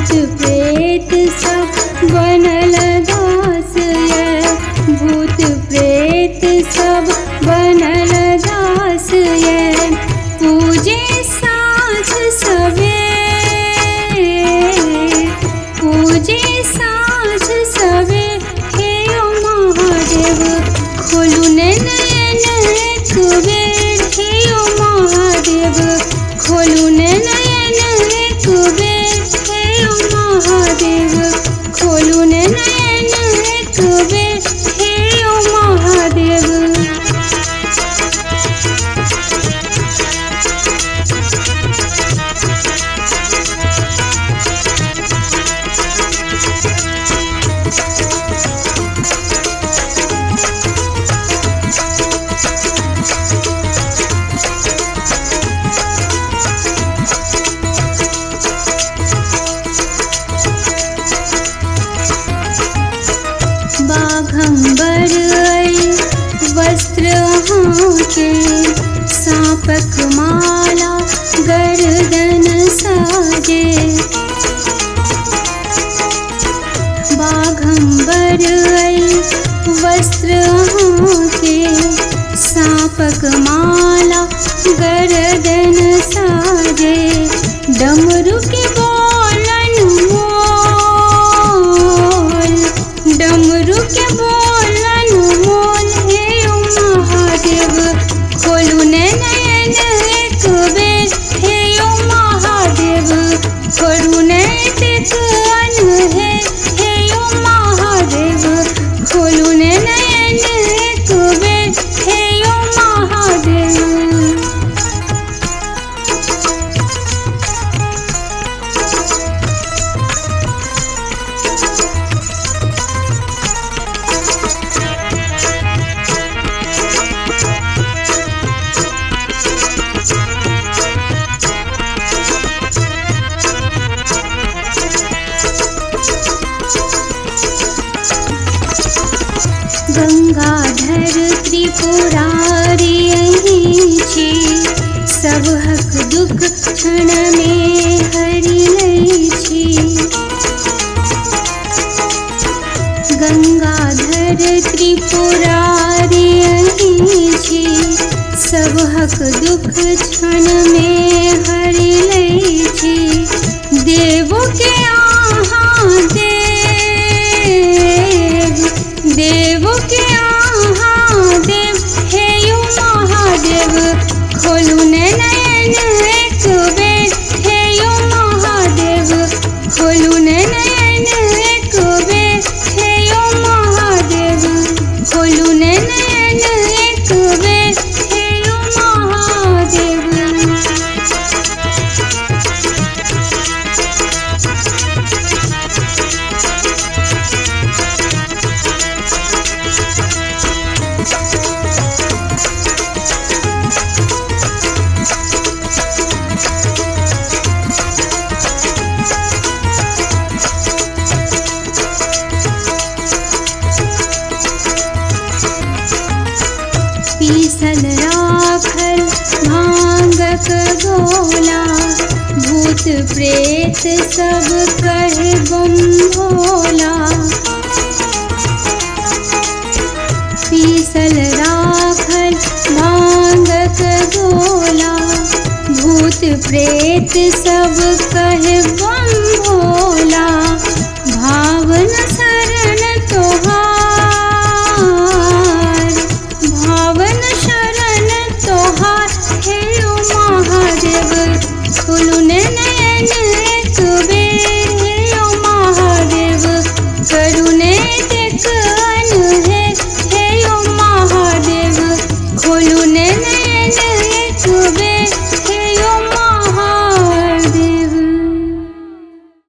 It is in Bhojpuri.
भूत प्रेत सब बनल दास ये, भूत प्रेत सब बनल दास ये। पूजे साँझ सवेर, पूजे साँझ सवेर, हे ओ महादेव खोलू नयन एक बेर, हे ओ महादेव खोलू नयन एक बेर, हे ओ महादेव खोलू नयन एक बेर, हे ओ महादेव। बाघंबर वस्त्र के, सांपक माला गर्दन साजे। बाघंबर वस्त्र के, सांपक माला गर्दन साजे। डमरू के बोलन मोल, डमरू के बोलन मोल, हे ओ महादेव खोलू नयन एक बेर, हे ओ महादेव खोलू नयन एक है, हे ओ महादेव खोलू नयन एक बेर, हे ओ महादेव। गंगाधर त्रिपुरारी यहीं छी, सब हक दुख क्षण में हरि लई छी। गंगाधर त्रिपुरारी यहीं छी, सब हक दुख क्षण में हरि लई छी। देवों के आहाँ देव, देवों के आहाँ देव, हे ओ महादेव खोलू नयन एक बेर, हे ओ महादेव खोलू नयन एक बेर, हे ओ महादेव खोलू नयन एक बेर, हे ओ महादेव। पीसल राखल भांगक गोला, भूत प्रेत सब कहे बम भोला। पीसल राखल भांगक गोला, भूत प्रेत सब कहे बम भोला। भावन शरण तोहार, भावन शरण तोहार, हे ओ महादेव खोलू नयन एक बेर, हे ओ महादेव करुणे